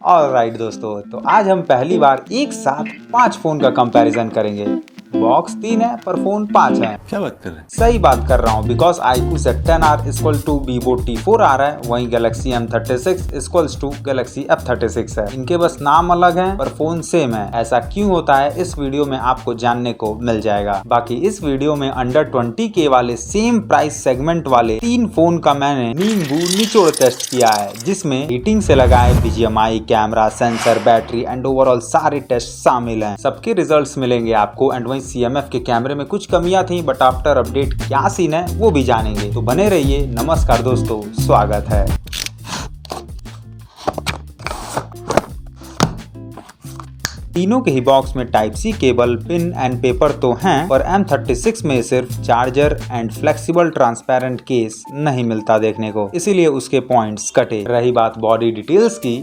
Alright दोस्तों, तो आज हम पहली बार एक साथ 5 फोन का कंपैरिजन करेंगे। बॉक्स 3 है पर फोन 5 है। क्या बात कर रहे हैं? सही बात कर रहा हूँ, because iQOO Z10R equal to Vivo T4 आ रहा है, वहीं Galaxy M36 equals to Galaxy F36 है। इनके बस नाम अलग हैं पर फोन सेम है। ऐसा क्यों होता है इस वीडियो में आपको जानने को मिल जाएगा। बाकी इस वीडियो में अंडर 20K वाले सेम प्राइस सेगमेंट वाले 3 फोन का मैंने नींबू निचोड़ टेस्ट किया है, जिसमें हीटिंग से लगाए BGMI, camera, sensor, battery and overall सारे टेस्ट शामिल हैं। सबके रिजल्ट्स मिलेंगे आपको एंड वहीं CMF के कैमरे में कुछ कमियां थी, बट आफ्टर अपडेट क्या सीन है वो भी जानेंगे, तो बने रहिए। नमस्कार दोस्तों, स्वागत है। तीनों के ही बॉक्स में type C cable, pin and paper तो हैं, पर M36 में सिर्फ charger and flexible transparent case नहीं मिलता देखने को, इसीलिए उसके पॉइंट्स कटे। रही बात बॉडी डिटेल्स की,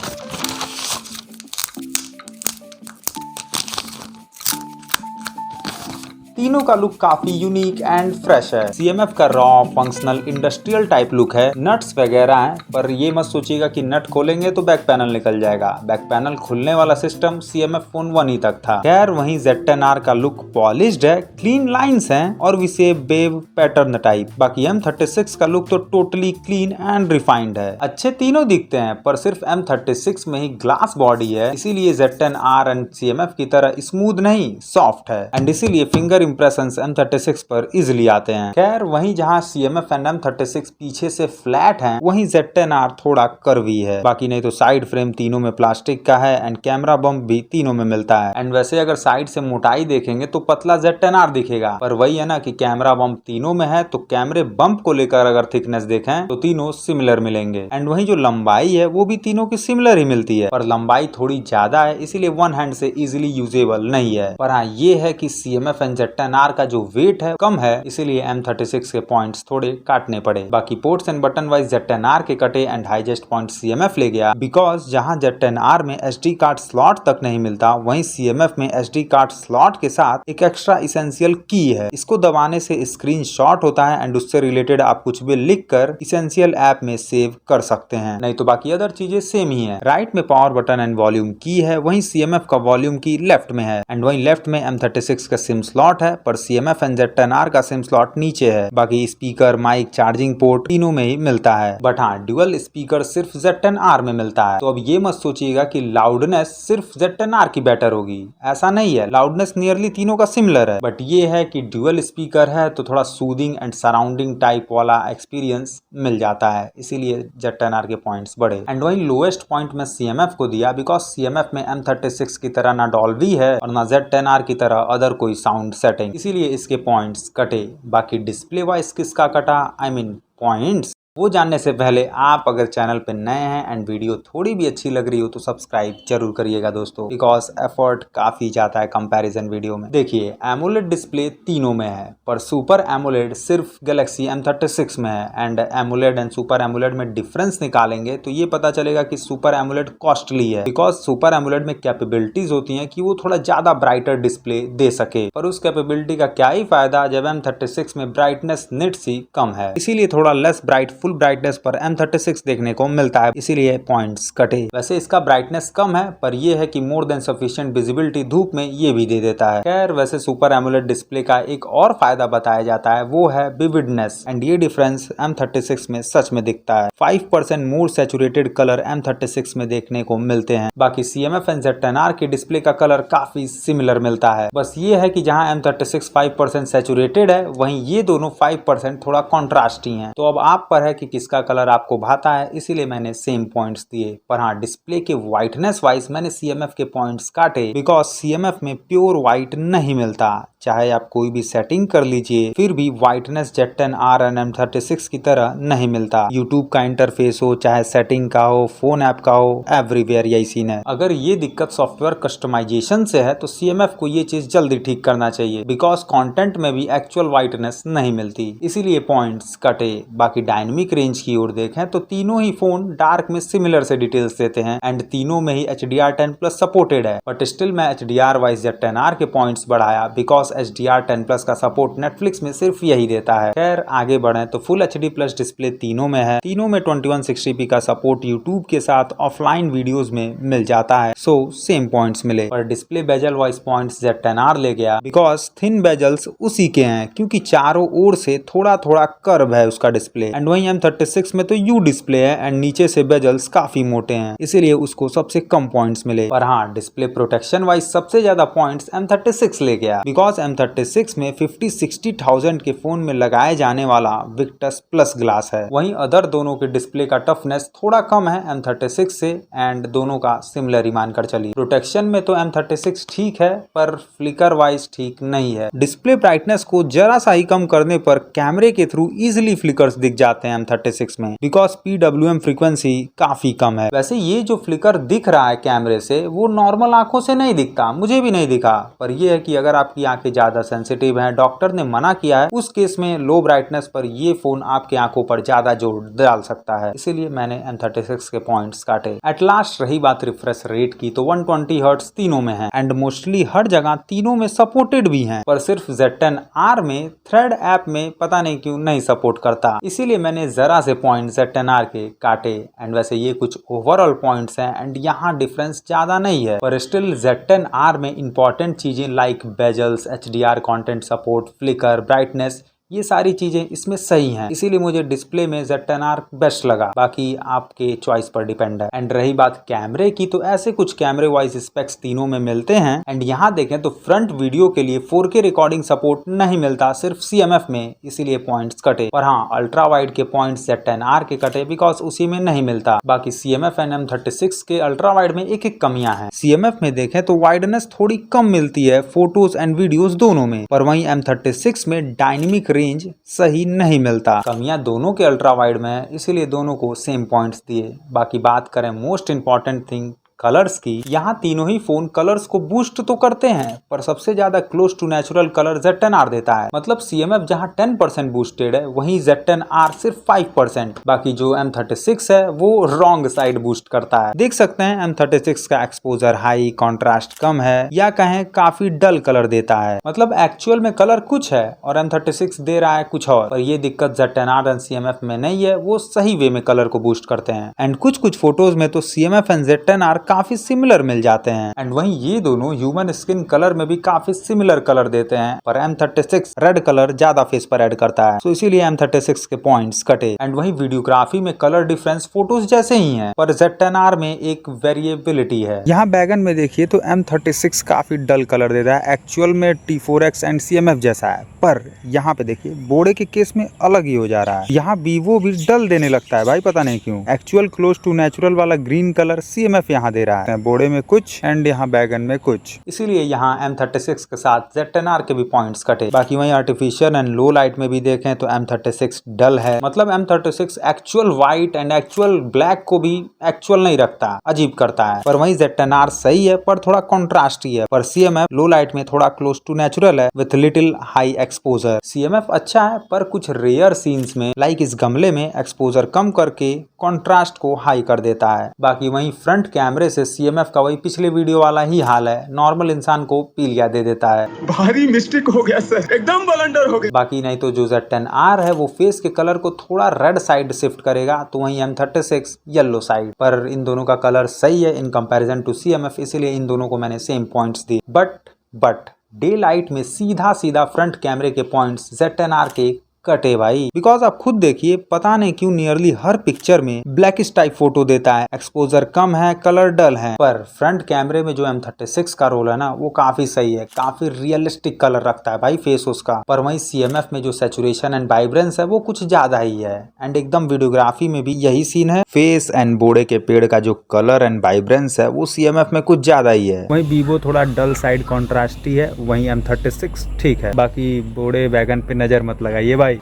तीनों का लुक काफी यूनिक एंड फ्रेश है। CMF का raw functional industrial type look है, नट्स वगैरह हैं, पर ये मत सोचिएगा कि नट खोलेंगे तो बैक पैनल निकल जाएगा। बैक पैनल खुलने वाला सिस्टम CMF फोन 1 ही तक था। खैर वहीं Z10R का लुक पॉलिश्ड है, क्लीन लाइंस हैं और विशेप वेव पैटर्न टाइप। बाकी M36 का लुक तो टोटली क्लीन एंड रिफाइंड है। अच्छे तीनों दिखते हैं, पर सिर्फ M36 में ही ग्लास बॉडी है, इसीलिए Z10R एंड CMF की तरह स्मूथ नहीं, सॉफ्ट है एंड इसीलिए फिंगर इंप्रेशंस M36 पर इजिली आते हैं। खैर वहीं जहां CMF एंड M36 पीछे से फ्लैट हैं, वहीं Z10R थोड़ा कर्वी है। बाकी नहीं तो साइड फ्रेम तीनों में प्लास्टिक का है एंड कैमरा बम्प भी तीनों में मिलता है। एंड वैसे अगर साइड से मोटाई देखेंगे तो पतला Z10R दिखेगा, पर वही है ना कि कैमरा बम्प तीनों में है, तो कैमरे बम्प को लेकर अगर थिकनेस देखें तो तीनों सिमिलर मिलेंगे। एंड वहीं जो लंबाई है वो भी तीनों की सिमिलर ही मिलती है, पर लंबाई थोड़ी ज्यादा है, इसीलिए वन हैंड से इजिली यूजेबल नहीं है। पर हाँ ये है कि CMF एंड Z10R का जो वेट है कम है, इसीलिए M36 के पॉइंट्स थोड़े काटने पड़े। बाकी ports and button wise Z10R के कटे एंड हाईएस्ट पॉइंट CMF ले गया, बिकॉज जहां Z10R में SD कार्ड स्लॉट तक नहीं मिलता, वहीं CMF में SD कार्ड स्लॉट के साथ एक एक्स्ट्रा इसेंशियल की है। इसको दबाने से स्क्रीन शॉट होता है एंड उससे रिलेटेड आप कुछ भी लिख कर इसेंशियल ऐप में सेव कर सकते हैं। नहीं तो बाकी अदर चीजें सेम ही है। राइट में पावर बटन एंड वॉल्यूम की है, वहीं CMF का वॉल्यूम की लेफ्ट में है एंड वहीं लेफ्ट में M36 का सिम स्लॉट है, पर CMF एंड Z10R का सिम स्लॉट नीचे है। बाकी स्पीकर, माइक, चार्जिंग पोर्ट तीनों में ही मिलता है, बट हाँ ड्यूअल स्पीकर सिर्फ Z10R में मिलता है। तो अब ये मत सोचिएगा कि लाउडनेस सिर्फ Z10R की बेटर होगी, ऐसा नहीं है। लाउडनेस नियरली तीनों का सिमिलर है, बट ये है कि ड्यूअल स्पीकर है तो थोड़ा सूदिंग एंड सराउंडिंग टाइप वाला एक्सपीरियंस मिल जाता है, इसीलिए Z10R के पॉइंट्स बढ़े। एंड वहीं लोएस्ट पॉइंट में CMF को दिया, बिकॉज CMF में M36 की तरह ना डॉल्बी है और ना Z10R की तरह अदर कोई साउंड सेटिंग, इसीलिए इसके पॉइंट्स कटे। बाकी डिस्प्ले वाइज किसका कटा, आई मीन पॉइंट्स, वो जानने से पहले आप अगर चैनल पे नए हैं एंड वीडियो थोड़ी भी अच्छी लग रही हो तो सब्सक्राइब जरूर करिएगा दोस्तों, बिकॉज एफर्ट काफी जाता है कंपैरिजन वीडियो में। देखिए एमोलेड डिस्प्ले तीनों में है, पर सुपर एमोलेड सिर्फ गैलेक्सी M36 में है। And AMOLED and super AMOLED में डिफरेंस निकालेंगे तो ये पता चलेगा कि सुपर एमोलेड कॉस्टली है, बिकॉज सुपर एमोलेड में कैपेबिलिटीज होती है कि वो थोड़ा ज्यादा ब्राइटर डिस्प्ले दे सके, पर उस कैपेबिलिटी का क्या ही फायदा जब M36 में ब्राइटनेस निट्स ही कम है, इसीलिए थोड़ा लेस ब्राइट फुल ब्राइटनेस पर M36 देखने को मिलता है, इसीलिए पॉइंट्स कटे। वैसे इसका ब्राइटनेस कम है, पर यह है कि मोर देन सफिशिएंट विजिबिलिटी धूप में ये भी दे देता है। खैर वैसे सुपर एमोलेड डिस्प्ले का एक और फायदा बताया जाता है, वो है विविडनेस, एंड ये डिफरेंस M36 में सच में दिखता है। 5% मोर सैचुरेटेड कलर M36 में देखने को मिलते हैं। बाकी CMF एंड Z10R के डिस्प्ले का कलर काफी सिमिलर मिलता है, बस ये है कि जहां M36 5% सैचुरेटेड है, वहीं ये दोनों 5% थोड़ा कॉन्ट्रास्टी हैं। तो अब आप पर है कि किसका कलर आपको भाता है, इसीलिए मैंने सेम पॉइंट्स दिए। पर हाँ डिस्प्ले के व्हाइटनेस वाइज मैंने CMF के पॉइंट्स काटे, बिकॉज CMF में प्योर व्हाइट नहीं मिलता। चाहे आप कोई भी सेटिंग कर लीजिए, फिर भी व्हाइटनेस Z10R एंड M36 की तरह नहीं मिलता। यूट्यूब का इंटरफेस हो, चाहे सेटिंग का हो, फोन ऐप का हो, एवरीवेयर यही सीन है। अगर ये दिक्कत सॉफ्टवेयर कस्टमाइजेशन से है तो CMF को ये चीज जल्दी ठीक करना चाहिए, बिकॉज कंटेंट में भी एक्चुअल व्हाइटनेस नहीं मिलती, इसीलिए पॉइंट्स कटे। बाकी डायनेमिक रेंज की ओर देखें तो तीनों ही फोन डार्क में सिमिलर से डिटेल्स देते हैं एंड तीनों में ही HDR10+ सपोर्टेड है, बट स्टिल मैं HDR वाइज Z10R के पॉइंट्स बढ़ाया, बिकॉज HDR 10+ का सपोर्ट नेटफ्लिक्स में सिर्फ यही देता है। खैर आगे बढ़े तो फुल HD प्लस डिस्प्ले तीनों में है। तीनों में 2160p का सपोर्ट यूट्यूब के साथ ऑफलाइन वीडियोस में मिल जाता है, सो सेम पॉइंट्स मिले। पर display bezel wise points Z10R ले गया, बिकॉज थिन बेजल्स उसी के हैं, क्योंकि चारों ओर से थोड़ा थोड़ा कर्व है उसका डिस्प्ले। एंड वहीं M36 में तो यू डिस्प्ले है एंड नीचे से बेजल्स काफी मोटे हैं, इसीलिए उसको सबसे कम पॉइंट्स मिले। पर हाँ, डिस्प्ले प्रोटेक्शन वाइज सबसे ज्यादा पॉइंट्स M36 ले गया, बिकॉज M36 में 50-60,000 के फोन में लगाए जाने वाला विक्टस प्लस ग्लास है। वहीं अदर दोनों के डिस्प्ले का टफनेस थोड़ा कम है M36 से, एंड दोनों का सिमिलर ही मानकर चलिए। प्रोटेक्शन में तो M36 ठीक है, पर फ्लिकर वाइज ठीक नहीं है। डिस्प्ले ब्राइटनेस को जरा सा ही कम करने पर कैमरे के थ्रू इजिली फ्लिकर्स दिख जाते हैं M36 में, बिकॉज PWM फ्रीक्वेंसी काफी कम है। वैसे ये जो फ्लिकर दिख रहा है कैमरे से, वो नॉर्मल आंखों से नहीं दिखता, मुझे भी नहीं दिखा। पर यह है कि अगर आपकी आंखें ज्यादा सेंसिटिव हैं, डॉक्टर ने मना किया है, उस केस में लो ब्राइटनेस पर ये फोन आपके आंखों पर ज्यादा जोर डाल सकता है, इसीलिए मैंने M36 के पॉइंट्स काटे। एट लास्ट रही बात रिफ्रेश रेट की, तो 120 हर्ट्ज तीनों में है एंड मोस्टली हर जगह तीनों में सपोर्टेड भी हैं, पर सिर्फ Z10R में थ्रेड ऐप में पता नहीं क्यों नहीं सपोर्ट करता, इसीलिए मैंने जरा से पॉइंट Z10R के काटे। एंड वैसे ये कुछ ओवरऑल पॉइंट्स हैं एंड यहाँ डिफरेंस ज्यादा नहीं है, पर स्टिल Z10R में इंपॉर्टेंट चीजें like bezels, HDR content support, flicker, brightness, ये सारी चीजें इसमें सही हैं, इसीलिए मुझे डिस्प्ले में Z10R बेस्ट लगा। बाकी आपके चॉइस पर डिपेंड है। एंड रही बात कैमरे की, तो ऐसे कुछ कैमरे वाइज स्पेक्स तीनों में मिलते हैं। एंड यहाँ देखें तो फ्रंट वीडियो के लिए 4K रिकॉर्डिंग सपोर्ट नहीं मिलता, सिर्फ CMF में, इसीलिए पॉइंट्स कटे। पर हाँ, अल्ट्रा वाइड के पॉइंट्स Z10R के कटे, बिकॉज उसी में नहीं मिलता। बाकी CMF एंड M36 के अल्ट्रा वाइड में एक एक कमियां हैं। CMF में देखें तो वाइडनेस थोड़ी कम मिलती है फोटोज एंड वीडियोज दोनों में, पर वहीं M36 में डायनेमिक रेंज सही नहीं मिलता। कमियां दोनों के अल्ट्रा वाइड में है, इसीलिए दोनों को सेम पॉइंट्स दिए। बाकी बात करें मोस्ट इंपॉर्टेंट थिंग कलर्स की, यहाँ तीनों ही फोन कलर्स को बूस्ट तो करते हैं, पर सबसे ज्यादा close to natural colour Z10R देता है। मतलब CMF जहाँ 10% बूस्टेड है, वहीं Z10R सिर्फ 5%। बाकी जो M36 है वो रॉन्ग साइड बूस्ट करता है। देख सकते हैं M36 का एक्सपोजर हाई, कॉन्ट्रास्ट कम है, या कहें काफी डल कलर देता है। मतलब एक्चुअल में कलर कुछ है और M36 दे रहा है कुछ और। पर ये दिक्कत Z10R एंड CMF में नहीं है, वो सही वे में कलर को बूस्ट करते हैं। एंड कुछ कुछ फोटोज में तो CMF एंड Z10R काफी सिमिलर मिल जाते हैं। एंड वहीं ये दोनों ह्यूमन स्किन कलर में भी काफी सिमिलर कलर देते हैं, पर M36 रेड कलर ज्यादा फेस पर ऐड करता है, तो इसीलिए M36 के पॉइंट्स कटे। एंड वहीं वीडियोग्राफी में कलर डिफरेंस फोटोज जैसे ही है, पर Z10R में एक वेरिएबिलिटी है। यहाँ बैगन में देखिए तो M36 काफी डल कलर देता है, एक्चुअल में T4X एंड CMF जैसा है, पर यहाँ पे देखिए बोड़े के केस में अलग ही हो जा रहा है। यहाँ Vivo भी डल देने लगता है भाई, पता नहीं क्यों। एक्चुअल क्लोज टू नेचुरल वाला ग्रीन कलर CMF यहाँ दे रहा है, बोड़े में कुछ एंड यहाँ बैगन में कुछ, इसीलिए यहाँ M36 के साथ Z10R के भी पॉइंट्स कटे। बाकी वहीं आर्टिफिशियल एंड लो लाइट में भी देखें तो M36 डल है। मतलब M36 actual white and actual black को भी एक्चुअल नहीं रखता, अजीब करता है। पर वहीं Z10R सही है, पर थोड़ा कॉन्ट्रास्टी है। पर CMF लो लाइट में थोड़ा क्लोज टू नेचुरल है with little high exposure. CMF अच्छा है, पर कुछ रेयर सीन्स में लाइक इस गमले में एक्सपोजर कम करके कॉन्ट्रास्ट को हाई कर देता है। बाकी वहीं फ्रंट कैमरे से CMF का वही पिछले वीडियो वाला ही हाल है, नॉर्मल इंसान को पीलिया दे देता है। भारी मिस्टेक हो गया सर, एकदम ब्लंडर हो गया। बाकी नहीं तो जो Z10R है वो फेस के कलर को थोड़ा रेड साइड शिफ्ट करेगा, तो वहीं M36 येलो साइड। पर इन दोनों का कलर सही है इन कंपैरिजन टू CMF, इसीलिए इन दोनों को मैंने सेम पॉइंट्स दिए। बट डे लाइट में सीधा सीधा फ्रंट कैमरे के पॉइंट्स Z10R के कटे भाई, बिकॉज आप खुद देखिए पता नहीं क्यों नियरली हर पिक्चर में ब्लैकिश टाइप फोटो देता है, एक्सपोजर कम है, कलर डल है। पर फ्रंट कैमरे में जो M36 का रोल है ना, वो काफी सही है, काफी रियलिस्टिक कलर रखता है भाई फेस उसका। पर वहीं CMF में जो सैचुरेशन एंड वाइब्रेंस है वो कुछ ज्यादा ही है। एंड एकदम वीडियोग्राफी में भी यही सीन है, फेस एंड बोड़े के पेड़ का जो कलर एंड वाइब्रेंस है वो CMF में कुछ ज्यादा ही है। वहीं Vivo थोड़ा डल साइड कॉन्ट्रास्टी है, वहीं M36 ठीक है। बाकी बोड़े वैगन पे नजर मत लगाइए भाई।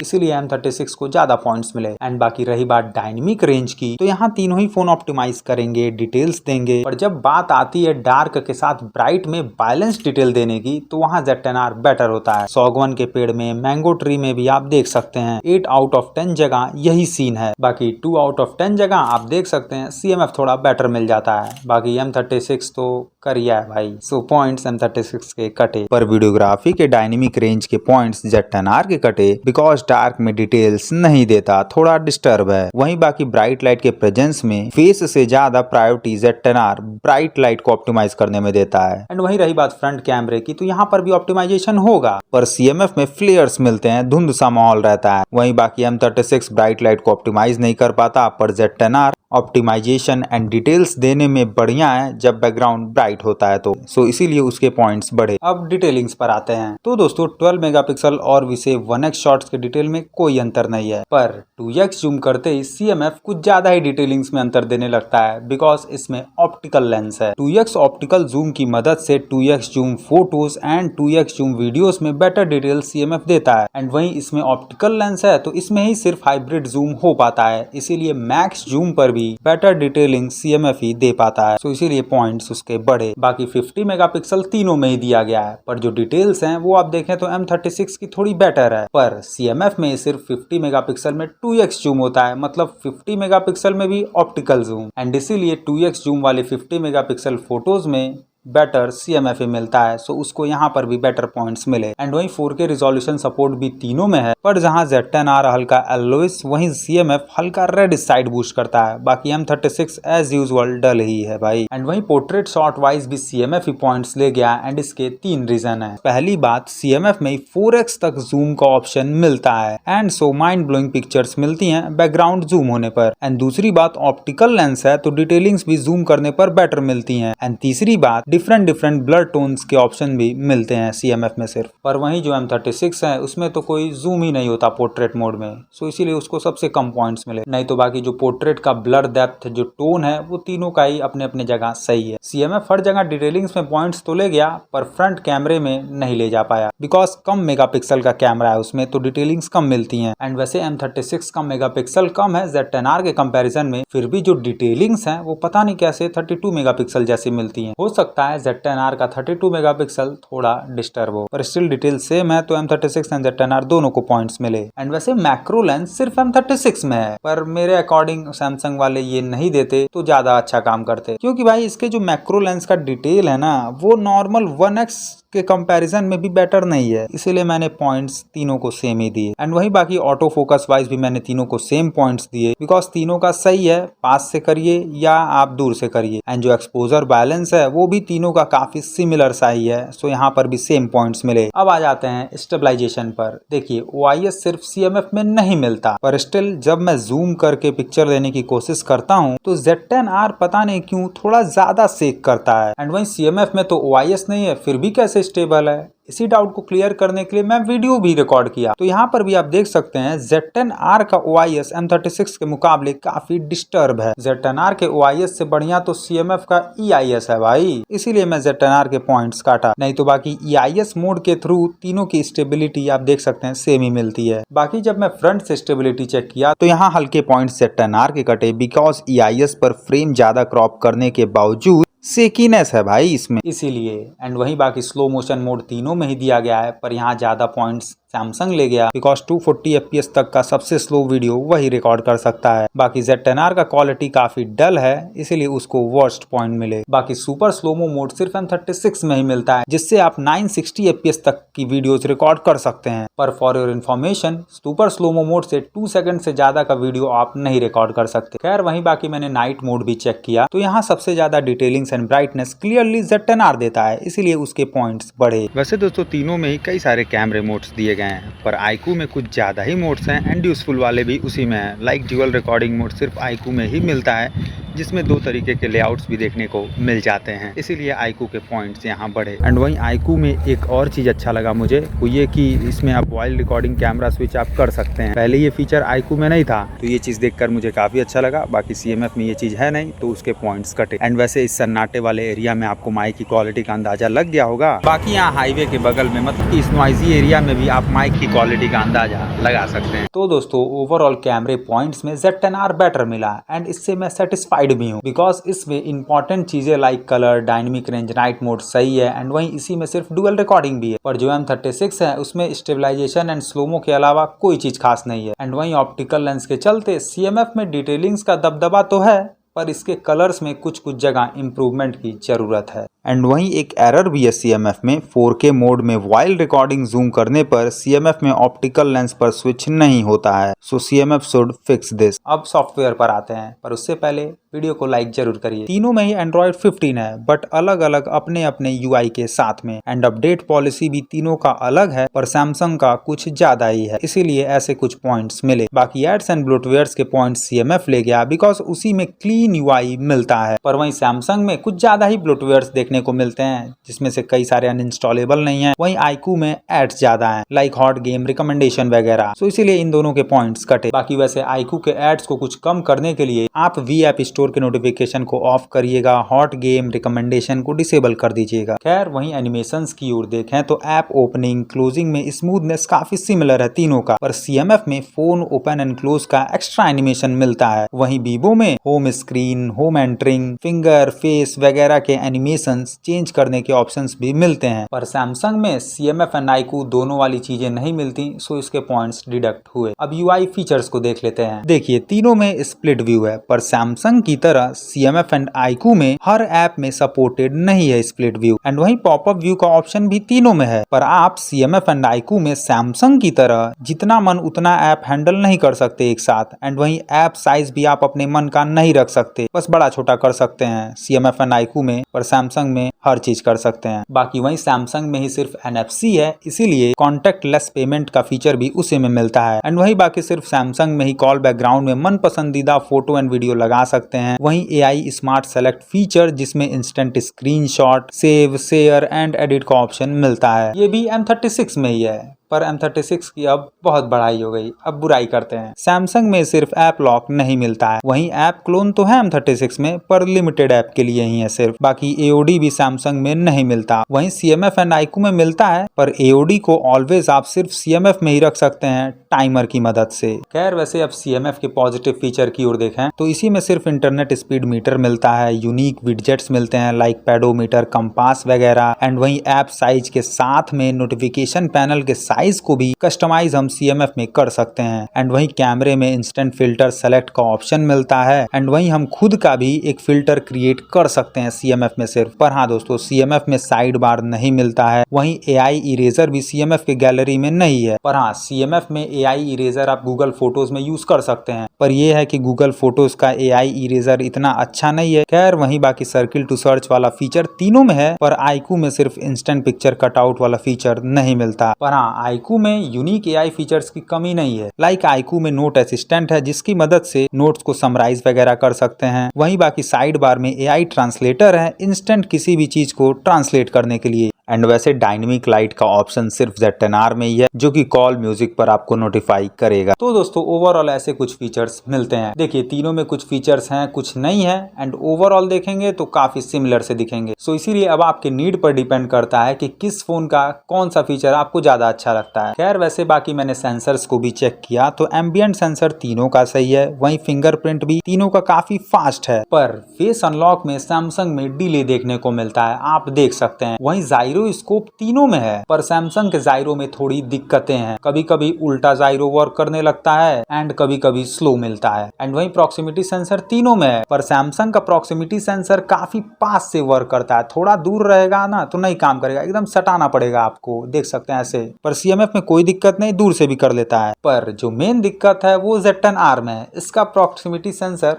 इसीलिए M36 को ज्यादा पॉइंट्स मिले। एंड बाकी रही बात डायनेमिक रेंज की, तो यहाँ तीनों ही फोन ऑप्टिमाइज करेंगे, डिटेल्स देंगे, पर जब बात आती है डार्क के साथ ब्राइट में बैलेंस डिटेल देने की, तो वहाँ Z10R बेटर होता है। सॉगवन के पेड़ में, मैंगो ट्री में भी आप देख सकते हैं 8 आउट ऑफ 10 जगह यही सीन है। बाकी 2 आउट ऑफ 10 जगह आप देख सकते हैं CMF थोड़ा बेटर मिल जाता है। बाकी M36 तो करिया है भाई, सो पॉइंट्स M36 के कटे, पर वीडियोग्राफी के डायनेमिक रेंज के पॉइंट्स Z10R के कटे बिकॉज डार्क में डिटेल्स नहीं देता, थोड़ा डिस्टर्ब है। वहीं बाकी ब्राइट लाइट के प्रेजेंस में फेस से ज्यादा प्रायोरिटी Z10R ब्राइट लाइट को ऑप्टिमाइज करने में देता है। एंड वहीं रही बात फ्रंट कैमरे की, तो यहाँ पर भी ऑप्टिमाइजेशन होगा, पर CMF में फ्लेयर्स मिलते हैं, धुंध सा माहौल रहता है। वहीं बाकी M36 ब्राइट लाइट को ऑप्टिमाइज नहीं कर पाता, पर Z10R ऑप्टिमाइजेशन एंड डिटेल्स देने में बढ़िया है जब बैकग्राउंड ब्राइट होता है तो, सो इसीलिए उसके पॉइंट्स बढ़े। अब डिटेलिंग्स पर आते हैं, तो दोस्तों 12 मेगापिक्सल और विसे 1x शॉट्स के डिटेल में कोई अंतर नहीं है, पर 2x जूम करते ही CMF कुछ ज्यादा ही डिटेलिंग्स में अंतर देने लगता है, बिकॉज इसमें ऑप्टिकल लेंस है। 2x ऑप्टिकल जूम की मदद से 2x zoom photos and 2x zoom videos में बेटर डिटेल CMF देता है। एंड वहीं इसमें ऑप्टिकल लेंस है, तो इसमें ही सिर्फ हाइब्रिड जूम हो पाता है, इसीलिए मैक्स जूम पर बेटर डिटेलिंग CMF ही दे पाता है, तो इसीलिए पॉइंट्स उसके बढ़े। बाकी 50 मेगापिक्सल तीनों में ही दिया गया है, पर जो डिटेल्स हैं वो आप देखें तो M36 की थोड़ी बेटर है, पर CMF में सिर्फ 50 मेगापिक्सल में 2x जूम होता है, मतलब 50 मेगापिक्सल में भी ऑप्टिकल जूम, एंड इसीलिए 2x जूम वाले 50 मेगापिक्सल फोटोज में बेटर CMF मिलता है, सो उसको यहाँ पर भी बेटर पॉइंट्स मिले। एंड वहीं 4K रिजोल्यूशन सपोर्ट भी तीनों में है, पर जहाँ Z10R हल्का येलोइश, वहीं CMF हल्का रेड साइड बूस्ट करता है। बाकी M36 एज यूजुअल डल ही है भाई। एंड वहीं पोर्ट्रेट शॉट वाइज भी CMF ही पॉइंट्स ले गया, एंड इसके 3 रीजन है। पहली बात, CMF में 4x तक जूम का ऑप्शन मिलता है, and so mind blowing pictures मिलती हैं बैकग्राउंड जूम होने पर। एंड दूसरी बात, ऑप्टिकल लेंस है, तो डिटेलिंग्स भी जूम करने पर बेटर मिलती हैं। एंड तीसरी बात, डिफरेंट ब्लर टोन्स के ऑप्शन भी मिलते हैं CMF में सिर्फ, पर वहीं जो M36 है उसमें तो कोई जूम ही नहीं होता पोर्ट्रेट मोड में, सो इसीलिए उसको सबसे कम पॉइंट्स मिले। नहीं तो बाकी जो पोर्ट्रेट का ब्लर डेप्थ, जो टोन है, वो तीनों का ही अपने अपने जगह सही है। CMF हर जगह डिटेलिंग्स में पॉइंट्स तो ले गया, पर फ्रंट कैमरे में नहीं ले जा पाया, बिकॉज कम मेगापिक्सल का कैमरा है उसमें, तो डिटेलिंग्स कम मिलती हैं। एंड वैसे M36 का मेगापिक्सल कम है Z10R के कंपैरिजन में, फिर भी जो डिटेलिंग्स हैं वो पता नहीं कैसे 32 मेगापिक्सल जैसी मिलती हैं। हो सकता है Z10R का 32 मेगापिक्सल थोड़ा डिस्टर्ब हो, पर स्टिल डिटेल सेम है, तो M36 एंड Z10R दोनों को पॉइंट्स मिले। एंड वैसे मैक्रो लेंस सिर्फ M36 में है, पर मेरे अकॉर्डिंग सैमसंग वाले ये नहीं देते तो ज्यादा अच्छा काम करते, क्योंकि भाई इसके जो मैक्रो लेंस का डिटेल है ना, वो नॉर्मल 1x के कंपैरिजन में भी बेटर नहीं है, इसीलिए मैंने पॉइंट्स तीनों को सेम ही दिए। एंड वही बाकी ऑटो फोकस वाइज भी मैंने तीनों को सेम पॉइंट्स दिए, बिकॉज तीनों का सही है, पास से करिए या आप दूर से करिए। एंड जो एक्सपोजर बैलेंस है वो भी तीनों का काफी सिमिलर सा ही है, सो यहाँ पर भी सेम पॉइंट्स मिले। अब आ जाते हैं स्टेबलाइजेशन पर। देखिए OIS सिर्फ CMF में नहीं मिलता, पर स्टिल जब मैं जूम करके पिक्चर लेने की कोशिश करता हूँ तो Z10R पता नहीं क्यों थोड़ा ज्यादा सेक करता है। एंड वहीं CMF में तो OIS नहीं है, फिर भी कैसे स्टेबल है, इसी डाउट को क्लियर करने के लिए मैं वीडियो भी रिकॉर्ड किया। तो यहाँ पर भी आप देख सकते हैं Z10R का OIS M36 के मुकाबले काफी डिस्टर्ब है। Z10R के OIS से बढ़िया तो CMF का EIS है भाई, इसीलिए मैं Z10R के पॉइंट्स काटा। नहीं तो बाकी EIS मोड के थ्रू तीनों की स्टेबिलिटी आप देख सकते हैं सेम ही मिलती है। बाकी जब मैं फ्रंट से स्टेबिलिटी चेक किया तो यहाँ हल्के पॉइंट्स Z10R के कटे, बिकॉज EIS पर फ्रेम ज्यादा क्रॉप करने के बावजूद सेकीनेस है भाई इसमें, इसीलिए। एंड वहीं बाकी स्लो मोशन मोड तीनों में ही दिया गया है, पर यहाँ ज्यादा पॉइंट्स सैमसंग ले गया, बिकॉज 240 FPS तक का सबसे स्लो वीडियो वही रिकॉर्ड कर सकता है। बाकी Z10R का क्वालिटी काफी डल है, इसीलिए उसको वर्स्ट पॉइंट मिले। बाकी सुपर स्लोमो मोड सिर्फ M36 में ही मिलता है, जिससे आप 960 FPS तक की वीडियोस रिकॉर्ड कर सकते हैं, पर for your information super slow-mo mode से 2 सेकंड से ज्यादा का वीडियो आप नहीं रिकॉर्ड कर सकते। खैर वहीं बाकी मैंने नाइट मोड भी चेक किया, तो यहाँ सबसे ज्यादा detailings and brightness clearly Z10R देता है, इसीलिए उसके पॉइंट्स बढ़े। वैसे दोस्तों तीनों में ही कई सारे कैमरे मोड्स दिए गए हैं, पर iQOO में कुछ ज्यादा ही मोड्स हैं, एंड यूजफुल वाले भी उसी में है। लाइक ड्यूअल रिकॉर्डिंग मोड सिर्फ iQOO में ही मिलता है, जिसमें 2 तरीके के लेआउट्स भी देखने को मिल जाते हैं, इसीलिए iQOO के पॉइंट्स यहाँ बढ़े। एंड वहीं iQOO में एक और चीज अच्छा लगा मुझे, वो ये कि इसमें आप वॉइस रिकॉर्डिंग कैमरा स्विच आप कर सकते हैं। पहले ये फीचर iQOO में नहीं था, तो ये चीज देखकर मुझे काफी अच्छा लगा। बाकी CMF में ये चीज है नहीं, तो उसके पॉइंट्स कटे। एंड वैसे इस सन्नाटे वाले एरिया में आपको माइक की क्वालिटी का अंदाजा लग गया होगा। बाकी यहाँ हाईवे के बगल में, मतलब इस नॉइजी एरिया में भी आप माइक की क्वालिटी का अंदाजा लगा सकते हैं। तो दोस्तों ओवरऑल कैमरे पॉइंट्स में Z10R बेटर मिला एंड इससे मैं सेटिस्फाइड भी हूँ, बिकॉज इसमें इंपॉर्टेंट चीजें like colour, dynamic range, night mode सही है एंड वहीं इसी में सिर्फ डुअल रिकॉर्डिंग भी है। पर जो M36 है उसमें स्टेबलाइजेशन एंड स्लोमो के अलावा कोई चीज खास नहीं है एंड वहीं ऑप्टिकल लेंस के चलते CMF में डिटेलिंग्स का दबदबा तो है, पर इसके कलर्स में कुछ जगह इंप्रूवमेंट की जरूरत है। एंड वहीं एक एरर भी है CMF में, 4K मोड में वाइल रिकॉर्डिंग जूम करने पर CMF में ऑप्टिकल लेंस पर स्विच नहीं होता है, सो CMF शुड फिक्स दिस। अब सॉफ्टवेयर पर आते हैं, पर उससे पहले वीडियो को लाइक जरूर करिए। तीनों में ही Android 15 है, बट अलग अलग अपने अपने UI के साथ में एंड अपडेट पॉलिसी भी तीनों का अलग है, पर सैमसंग का कुछ ज्यादा ही है, इसीलिए ऐसे कुछ पॉइंट्स मिले। बाकी एड्स एंड ब्लोटवेयर्स के पॉइंट्स CMF ले गया, बिकॉज उसी में क्लीन UI मिलता है, पर वहीं सैमसंग में कुछ ज्यादा ही ब्लोटवेयर्स देखने को मिलते हैं, जिसमें से कई सारे अनइंस्टॉलेबल नहीं है। वहीं iQOO में एड्स ज्यादा हैं, लाइक हॉट गेम रिकमेंडेशन वगैरह, सो इसीलिए इन दोनों के पॉइंट्स कटे। बाकी वैसे iQOO के एड्स को कुछ कम करने के लिए आप V ऐप स्टोर के नोटिफिकेशन को ऑफ करिएगा, हॉट गेम रिकमेंडेशन को डिसेबल कर दीजिएगा। खैर वहीं एनिमेशंस की ओर देखें तो ऐप ओपनिंग क्लोजिंग में स्मूथनेस काफी सिमिलर है तीनों का, पर CMF में फोन ओपन एंड क्लोज का एक्स्ट्रा एनिमेशन मिलता है। वहीं वीवो में home screen, home entering, finger, face वगैरह के एनिमेशन चेंज करने के ऑप्शंस भी मिलते हैं, पर सैमसंग में CMF एंड iQOO दोनों वाली चीजें नहीं मिलती, सो इसके पॉइंट्स डिडक्ट हुए। अब UI फीचर्स को देख लेते हैं। देखिए तीनों में स्प्लिट व्यू है, पर सैमसंग की तरह CMF एंड iQOO में हर ऐप में सपोर्टेड नहीं है स्प्लिट व्यू एंड वहीं पॉपअप व्यू का ऑप्शन भी तीनों में है, पर आप CMF एंड iQOO में सैमसंग की तरह जितना मन उतना ऐप हैंडल नहीं कर सकते एक साथ एंड वहीं ऐप साइज भी आप अपने मन का नहीं रख सकते, बस बड़ा छोटा कर सकते हैं CMF एंड iQOO में, पर सैमसंग में हर चीज कर सकते हैं। बाकी वहीं सैमसंग में ही सिर्फ NFC है, इसीलिए कॉन्टेक्ट लेस पेमेंट का फीचर भी उसी में मिलता है एंड वहीं बाकी सिर्फ सैमसंग में ही कॉल बैकग्राउंड में मन पसंदीदा फोटो एंड वीडियो लगा सकते हैं। वहीं AI स्मार्ट सेलेक्ट फीचर जिसमें instant screenshot, save, share and edit का ऑप्शन मिलता है, ये भी M36 में ही है, पर M36 की अब बहुत बढ़ाई हो गई, अब बुराई करते हैं। सैमसंग में सिर्फ ऐप लॉक नहीं मिलता है, वहीं ऐप क्लोन तो है M36 में, पर लिमिटेड ऐप के लिए ही है सिर्फ। बाकी AOD भी सैमसंग में नहीं मिलता, वहीं CMF एंड iQOO में मिलता है, पर AOD को ऑलवेज आप सिर्फ CMF में ही रख सकते हैं टाइमर की मदद से। खैर वैसे अब CMF के पॉजिटिव फीचर की ओर देखें तो इसी में सिर्फ इंटरनेट स्पीड मीटर मिलता है, यूनिक विडजेट्स मिलते हैं लाइक पेडोमीटर, कंपास वगैरह एंड वहीं ऐप साइज के साथ में नोटिफिकेशन पैनल के साइज को भी कस्टमाइज हम CMF में कर सकते हैं एंड वहीं कैमरे में इंस्टेंट फिल्टर सेलेक्ट का ऑप्शन मिलता है एंड वहीं हम खुद का भी एक फिल्टर क्रिएट कर सकते हैं CMF में सिर्फ। पर हाँ दोस्तों CMF में साइड बार नहीं मिलता है, वहीं AI इरेजर भी CMF के गैलरी में नहीं है, पर हाँ CMF में AI इरेजर आप गूगल फोटोज में यूज कर सकते हैं, पर यह है कि गूगल फोटोज का AI इरेजर इतना अच्छा नहीं है। खैर वहीं बाकी सर्किल टू सर्च वाला फीचर तीनों में है, पर iQOO में सिर्फ इंस्टेंट पिक्चर कटआउट वाला फीचर नहीं मिलता। पर हाँ iQOO में यूनिक AI फीचर्स की कमी नहीं है, लाइक iQOO में नोट असिस्टेंट है जिसकी मदद से नोट्स को समराइज वगैरह कर सकते हैं। वहीं बाकी साइड बार में AI ट्रांसलेटर है इंस्टेंट किसी भी चीज को ट्रांसलेट करने के लिए एंड वैसे डायनेमिक लाइट का ऑप्शन सिर्फ Z10R में ही है जो कि कॉल म्यूजिक पर आपको नोटिफाई करेगा। तो दोस्तों ओवरऑल ऐसे कुछ फीचर्स मिलते हैं। देखिए तीनों में कुछ फीचर्स हैं कुछ नहीं है एंड ओवरऑल देखेंगे तो काफी सिमिलर से दिखेंगे, सो इसीलिए अब आपके नीड पर डिपेंड करता है कि किस फोन का कौन सा फीचर आपको ज्यादा अच्छा लगता है। खैर वैसे बाकी मैंने सेंसर्स को भी चेक किया तो एम्बियंट सेंसर तीनों का सही है, वहीं फिंगरप्रिंट भी तीनों का काफी फास्ट है, पर फेस अनलॉक में सैमसंग में डिले देखने को मिलता है, आप देख सकते हैं। वहीं जायरो स्कोप तीनों में है, पर सैमसंग के जायरो में थोड़ी दिक्कतें हैं, कभी कभी उल्टा जायरो वर्क करने लगता है एंड कभी कभी स्लो मिलता है एंड वहीं प्रॉक्सिमिटी सेंसर तीनों में है, पर सैमसंग का प्रॉक्सिमिटी सेंसर काफी पास से वर्क करता है, थोड़ा दूर रहेगा ना तो नहीं काम करेगा, एकदम सटाना पड़ेगा आपको, देख सकते हैं ऐसे। पर CMF में कोई दिक्कत नहीं, दूर से भी कर लेता है, पर जो मेन दिक्कत है वो Z10R में है, इसका प्रॉक्सिमिटी सेंसर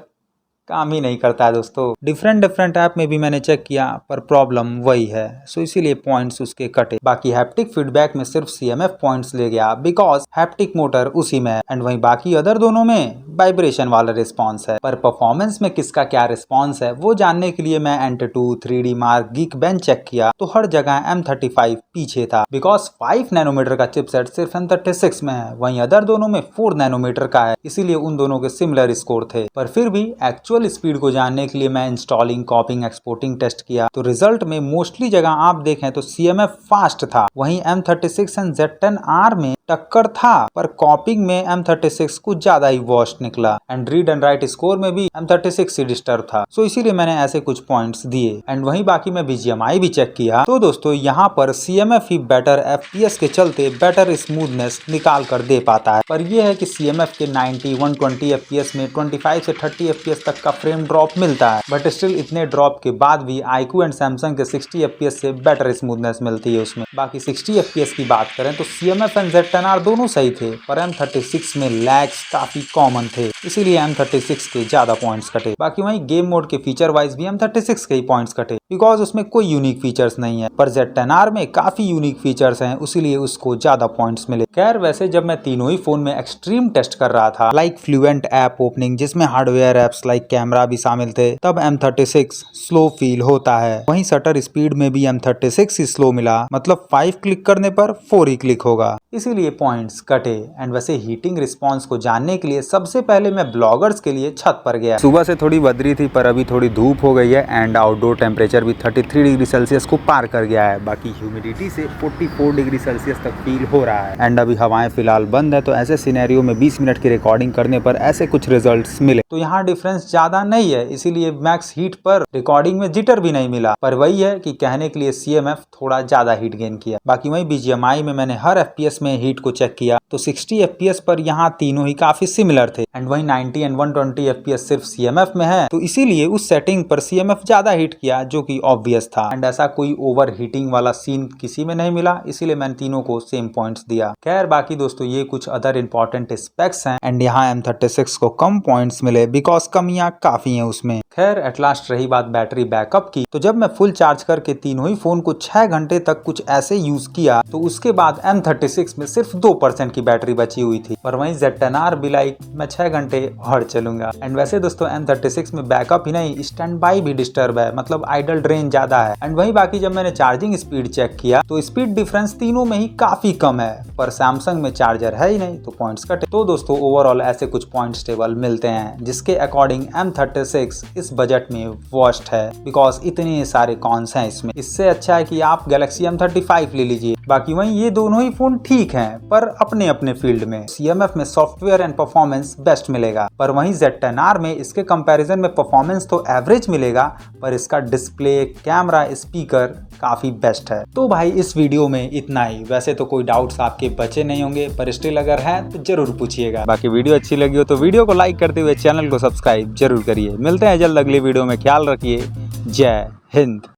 काम ही नहीं करता है दोस्तों। डिफरेंट ऐप में भी मैंने चेक किया पर प्रॉब्लम वही है, सो इसीलिए पॉइंट्स उसके कटे। बाकी हैप्टिक फीडबैक में सिर्फ CMF पॉइंट्स ले गया बिकॉज हैप्टिक मोटर उसी में है एंड वहीं बाकी अदर दोनों में वाइब्रेशन वाला रिस्पॉन्स है। पर परफॉर्मेंस में किसका क्या रिस्पॉन्स है वो जानने के लिए मैं Antutu, 3D Mark, Geekbench check किया तो हर जगह M35 पीछे था बिकॉज 5 नैनोमीटर का चिपसेट सिर्फ M36 में है, वहीं अदर दोनों में 4 नैनोमीटर का है, इसीलिए उन दोनों के सिमिलर स्कोर थे। पर फिर भी एक्चुअल स्पीड को जानने के लिए मैं इंस्टॉलिंग, कॉपिंग, एक्सपोर्टिंग टेस्ट किया तो रिजल्ट में मोस्टली जगह आप देखें तो CMF फास्ट था, वहीं M36 एंड Z10R में टक्कर था, पर कॉपिंग में M36 कुछ ज्यादा ही वर्स्ट निकला and read and right score में भी M36 ही डिस्टर्ब था। सो इसीलिए मैंने ऐसे कुछ पॉइंट्स दिए एंड वहीं बाकी मैं BGMI भी चेक किया तो दोस्तों यहाँ पर CMF ही बेटर FPS के चलते बेटर स्मूथनेस निकाल कर दे पाता है। पर यह है कि CMF के 90 120 FPS में 25 से 30 FPS तक का फ्रेम ड्रॉप मिलता है, बट स्टिल इतने ड्रॉप के बाद भी iQOO एंड सैमसंग के 60 FPS से बेटर स्मूथनेस मिलती है उसमें। बाकी 60 FPS की बात करें तो CMF एंड Z10R दोनों सही थे, पर M36 में लैग्स काफी कॉमन थे, इसीलिए M36 के ज्यादा पॉइंट्स कटे। बाकी वहीं गेम मोड के फीचर वाइज भी M36 के ही पॉइंट्स कटे, बिकॉज उसमें कोई यूनिक फीचर्स नहीं है, पर Z10R में काफी यूनिक फीचर्स हैं, इसीलिए उसको ज्यादा पॉइंट्स मिले। खैर वैसे जब मैं तीनों ही फोन में एक्सट्रीम टेस्ट कर रहा था, लाइक फ्लुएंट ऐप ओपनिंग जिसमें हार्डवेयर एप्स लाइक कैमरा भी शामिल थे, तब M36 स्लो फील होता है। वहीं शटर स्पीड में भी M36 ही स्लो मिला, मतलब 5 क्लिक करने पर 4 ही क्लिक होगा, इसीलिए पॉइंट्स कटे। एंड वैसे हीटिंग रिस्पॉन्स को जानने के लिए सबसे पहले मैं ब्लॉगर्स के लिए छत पर गया। सुबह से थोड़ी बदरी थी, पर अभी थोड़ी धूप हो गई है एंड आउटडोर टेम्परेचर भी 33 डिग्री सेल्सियस को पार कर गया है। बाकी ह्यूमिडिटी से 44 डिग्री सेल्सियस तक फील हो रहा है एंड अभी हवाएं फिलहाल बंद है, तो ऐसे सिनेरियो में 20 मिनट की रिकॉर्डिंग करने पर ऐसे कुछ रिजल्ट्स मिले। तो यहाँ डिफरेंस ज्यादा नहीं है, इसीलिए मैक्स हीट पर रिकॉर्डिंग में जिटर भी नहीं मिला, पर वही है कि कहने के लिए CMF थोड़ा ज्यादा हीट गेन किया। बाकी वही BGMI में मैंने हर FPS में हीट को चेक किया तो 60 FPS पर यहाँ तीनों ही काफी सिमिलर थे एंड वही 90 एंड 120 FPS सिर्फ CMF में है, तो इसीलिए उस सेटिंग पर CMF ज्यादा हीट किया, जो कि ऑब्वियस था एंड ऐसा कोई ओवर हीटिंग वाला सीन किसी में नहीं मिला, इसीलिए मैंने तीनों को सेम पॉइंट्स दिया। खैर बाकी दोस्तों ये कुछ अदर इंपॉर्टेंट स्पेक्स हैं एंड यहाँ M36 को कम पॉइंट्स मिले बिकॉज कमियां काफी हैं उसमें। खैर एट लास्ट रही बात बैटरी बैकअप की, तो जब मैं फुल चार्ज करके तीनों ही फोन को 6 घंटे तक कुछ ऐसे यूज किया तो उसके बाद M36 में सिर्फ 2% की बैटरी बची हुई थी, पर वहीं Z10R भी लाइक मैं 6 घंटे और चलूंगा। एंड वैसे दोस्तों M36 में बैकअप ही नहीं स्टैंड बाई भी डिस्टर्ब है, मतलब आइडल ड्रेन ज्यादा है। एंड वहीं बाकी जब मैंने चार्जिंग स्पीड चेक किया तो स्पीड डिफरेंस तीनों में ही काफी कम है, पर सैमसंग में चार्जर है ही नहीं तो पॉइंट्स कटे। तो दोस्तों ओवरऑल ऐसे कुछ पॉइंट्स टेबल मिलते हैं जिसके अकॉर्डिंग M36 इस बजट में वर्स्ट है, बिकॉज इतने सारे कॉन्स हैं इसमें। इससे अच्छा है कि आप गैलेक्सी M35 ले लीजिए। बाकी वहीं ये दोनों ही फोन ठीक हैं, पर अपने अपने फील्ड में। CMF में सॉफ्टवेयर एंड परफॉर्मेंस बेस्ट मिलेगा, पर वहीं Z10R में इसके कंपैरिजन में परफॉर्मेंस तो एवरेज मिलेगा, पर इसका डिस्प्ले, कैमरा, स्पीकर काफी बेस्ट है। तो भाई इस वीडियो में इतना ही। वैसे तो कोई डाउट्स आपके बचे नहीं होंगे, पर स्टिल अगर है तो जरूर पूछिएगा। बाकी वीडियो अच्छी लगी हो तो वीडियो को लाइक करते हुए चैनल को सब्सक्राइब जरूर करिए। मिलते हैं जल्द अगली वीडियो में, ख्याल रखिए। जय हिंद।